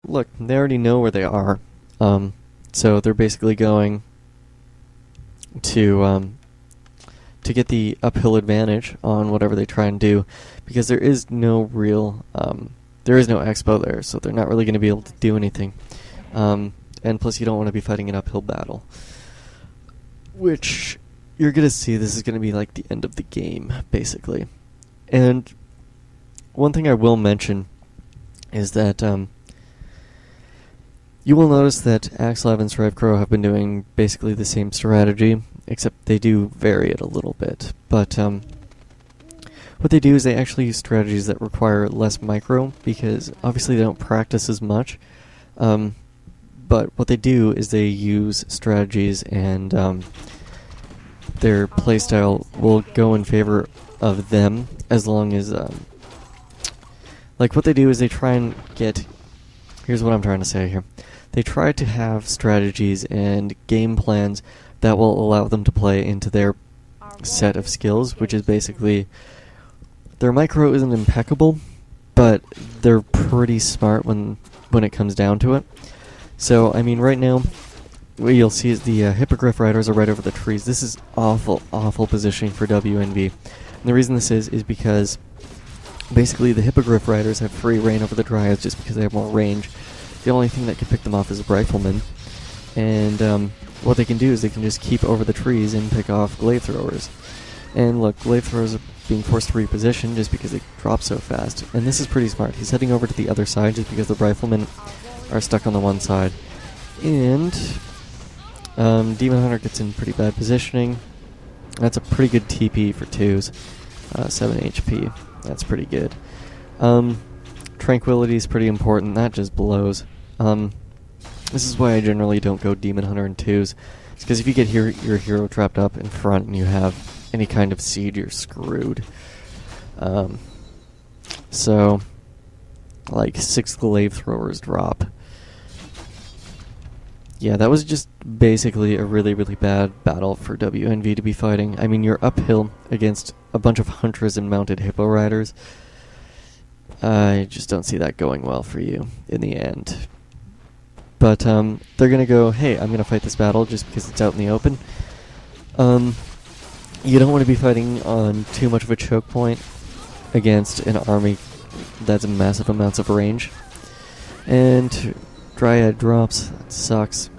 look, they already know where they are. So they're basically going to get the uphill advantage on whatever they try and do, because there is no real there is no expo there, so they're not really going to be able to do anything. And plus, you don't want to be fighting an uphill battle, which you're going to see. This is going to be like the end of the game, basically. And one thing I will mention is that you will notice that Axelav and Strivecrow have been doing basically the same strategy, except they do vary it a little bit. But what they do is they actually use strategies that require less micro, because obviously they don't practice as much. But what they do is they use strategies, and their playstyle will go in favor of them, as long as like what they do is they try and get, here's what I'm trying to say here. They try to have strategies and game plans that will allow them to play into their set of skills, which is basically, their micro isn't impeccable, but they're pretty smart when it comes down to it. So, I mean, right now, what you'll see is the Hippogriff Riders are right over the trees. This is awful, awful positioning for WNV. And the reason this is because basically the Hippogriff Riders have free reign over the Dryads just because they have more range. The only thing that can pick them off is a Rifleman. And what they can do is they can just keep over the trees and pick off Glaive Throwers. And look, Glaive Throwers are being forced to reposition just because they drop so fast. And this is pretty smart. He's heading over to the other side just because the Riflemen are stuck on the one side. And Demon Hunter gets in pretty bad positioning. That's a pretty good TP for 2s. 7 HP. That's pretty good. Tranquility is pretty important. That just blows. This is why I generally don't go Demon Hunter in 2s. It's because if you get your hero trapped up in front and you have any kind of siege, you're screwed. So, like, 6 Glaive Throwers drop. Yeah, that was just basically a really, really bad battle for WNV to be fighting. I mean, you're uphill against a bunch of Hunters and mounted Hippo Riders. I just don't see that going well for you in the end. But they're going to go, hey, I'm going to fight this battle just because it's out in the open. You don't want to be fighting on too much of a choke point against an army that's massive amounts of range. And Dryad drops. That sucks.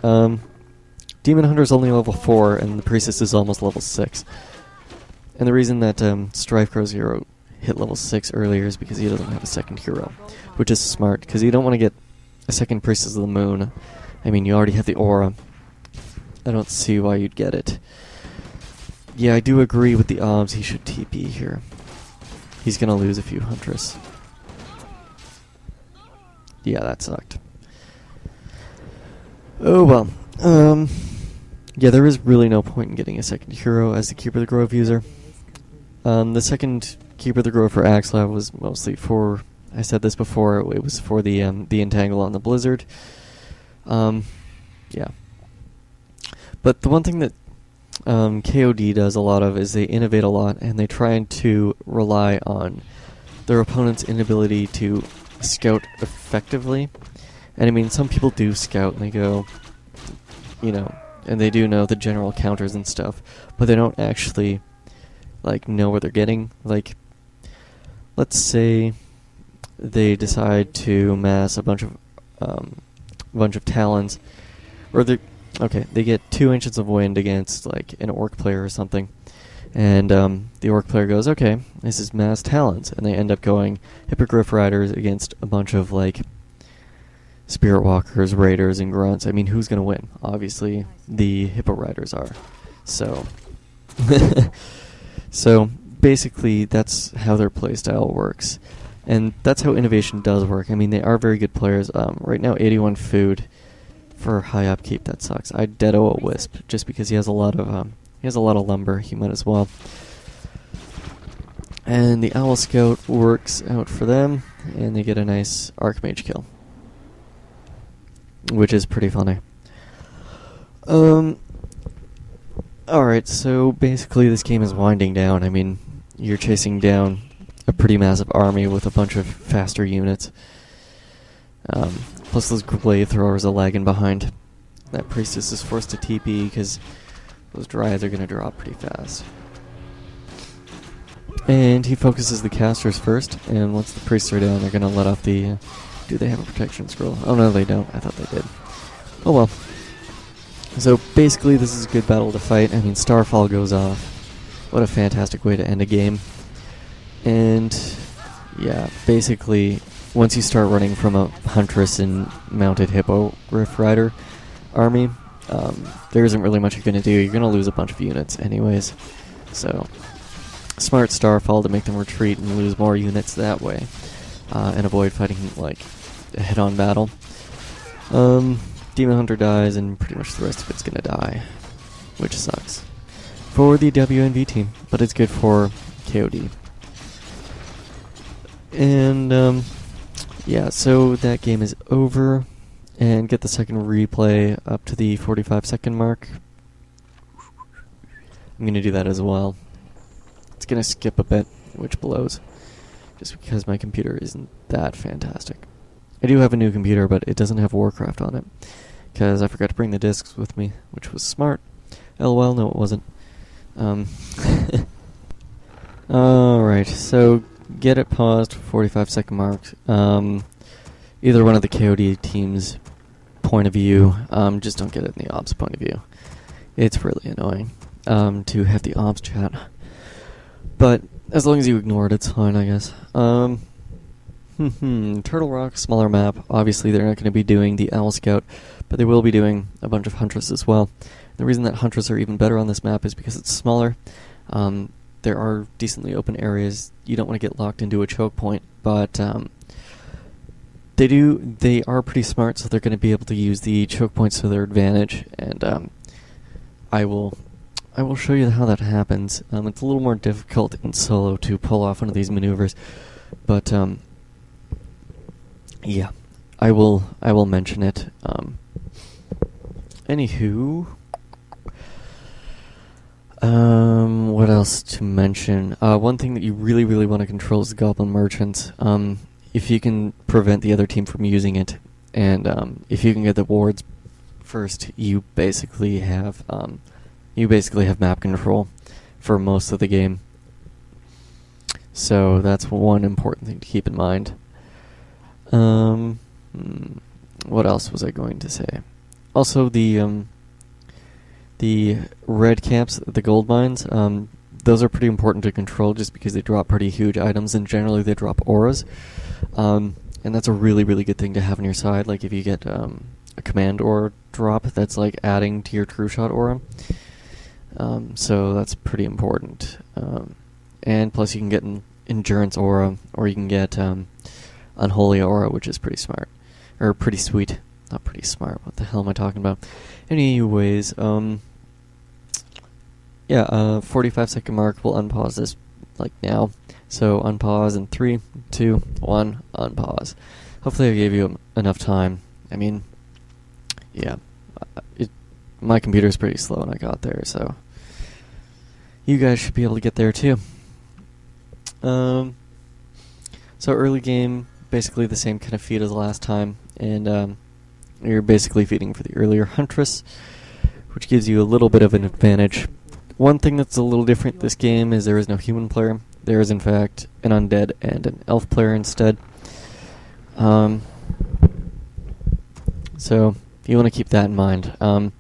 Demon Hunter's only level 4, and the Priestess is almost level 6. And the reason that Strivecrow's hero hit level 6 earlier is because he doesn't have a second hero, which is smart, because you don't want to get a second Priestess of the Moon. I mean, you already have the Aura. I don't see why you'd get it. Yeah, I do agree with the OBS. He should TP here. He's going to lose a few Huntress. Yeah, that sucked. Oh well. Yeah, there is really no point in getting a second hero as the Keeper of the Grove user. The second Keeper of the Grove for Axelav was mostly for, I said this before, it was for the Entangle on the Blizzard. Yeah. But the one thing that KOD does a lot of is they innovate a lot, and they try to rely on their opponent's inability to scout effectively. And I mean, some people do scout and they go, you know, and they do know the general counters and stuff, but they don't actually, like, know where they're getting. Like, let's say they decide to mass a bunch of Talons, or they get 2 Ancients of Wind against, like, an Orc player or something, and the Orc player goes, okay, this is mass Talons, and they end up going Hippogriff Riders against a bunch of, like, Spirit Walkers, Raiders, and Grunts. I mean, who's going to win? Obviously, the Hippo Riders are. So, so basically, that's how their playstyle works. And that's how innovation does work. I mean, they are very good players. Right now, 81 food for high upkeep. That sucks. I'd deado a Wisp just because he has a lot of lumber. He might as well. And the Owl Scout works out for them, and they get a nice Archmage kill, which is pretty funny. Alright, so basically this game is winding down. I mean, you're chasing down a pretty massive army with a bunch of faster units. Plus those glaive throwers are lagging behind. That priestess is forced to TP because those dryads are going to drop pretty fast. And he focuses the casters first, and once the priests are down, they're going to let off the... do they have a protection scroll? Oh no, they don't. I thought they did. Oh well. So basically this is a good battle to fight. I mean, Starfall goes off. What a fantastic way to end a game. And yeah, basically once you start running from a Huntress and mounted Hippo Rift Rider army, there isn't really much you're going to do. You're going to lose a bunch of units anyways. So smart Starfall to make them retreat and lose more units that way, and avoid fighting like a head-on battle. Demon Hunter dies, and pretty much the rest of it's gonna die, which sucks for the WNV team, but it's good for KOD. And yeah, so that game is over, and get the second replay up to the 45-second mark. I'm gonna do that as well. It's gonna skip a bit, which blows, just because my computer isn't that fantastic. I do have a new computer, but it doesn't have Warcraft on it, because I forgot to bring the discs with me, which was smart. LOL, no it wasn't. Alright, so get it paused, 45-second mark. Either one of the KOD teams' point of view, just don't get it in the ops point of view. It's really annoying to have the ops chat. But as long as you ignore it, it's fine, I guess. Turtle Rock, smaller map. Obviously, they're not going to be doing the Owl Scout, but they will be doing a bunch of Huntress as well. The reason that Huntress are even better on this map is because it's smaller. There are decently open areas. You don't want to get locked into a choke point, but they are pretty smart, so they're going to be able to use the choke points to their advantage. And I will show you how that happens. It's a little more difficult in solo to pull off one of these maneuvers, but yeah, I will mention it. Anywho, what else to mention? One thing that you really want to control is the Goblin Merchants. If you can prevent the other team from using it, and if you can get the wards first, you basically have map control for most of the game. So that's one important thing to keep in mind. What else was I going to say? Also, the red camps, the gold mines, those are pretty important to control just because they drop pretty huge items, and generally they drop auras. And that's a really good thing to have on your side. Like if you get a command aura drop, that's like adding to your true shot aura. So that's pretty important. And plus you can get an endurance aura, or you can get unholy aura, which is pretty smart. Or pretty sweet. Not pretty smart. What the hell am I talking about? Anyways, yeah, 45-second mark. We'll unpause this like now. So unpause in 3, 2, 1, unpause. Hopefully I gave you enough time. I mean, yeah, my computer's pretty slow when I got there, so you guys should be able to get there too. So early game, basically the same kind of feed as last time, and you're basically feeding for the earlier Huntress, which gives you a little bit of an advantage. One thing that's a little different this game is there is no human player. There is in fact an undead and an elf player instead. So you want to keep that in mind. When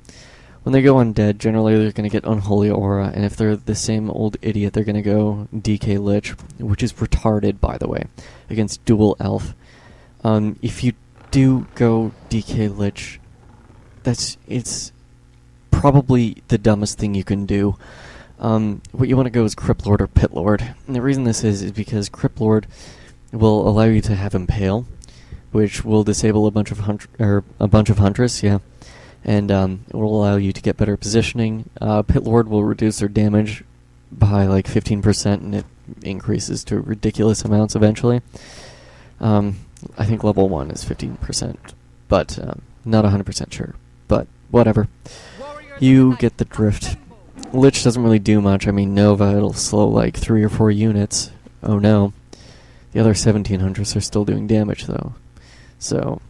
they go undead, generally they're going to get Unholy Aura, and if they're the same old idiot, they're going to go DK Lich, which is retarded, by the way, against dual elf. If you do go DK Lich, it's probably the dumbest thing you can do. What you want to go is Crypt Lord or Pit Lord, and the reason this is because Crypt Lord will allow you to have Impale, which will disable a bunch of Huntress, yeah. And it will allow you to get better positioning. Pit Lord will reduce their damage by like 15%, and it increases to ridiculous amounts eventually. I think level 1 is 15%, but not 100% sure. But whatever. You get the drift. Lich doesn't really do much. I mean, Nova, it'll slow like 3 or 4 units. Oh no. The other 1700s are still doing damage though. So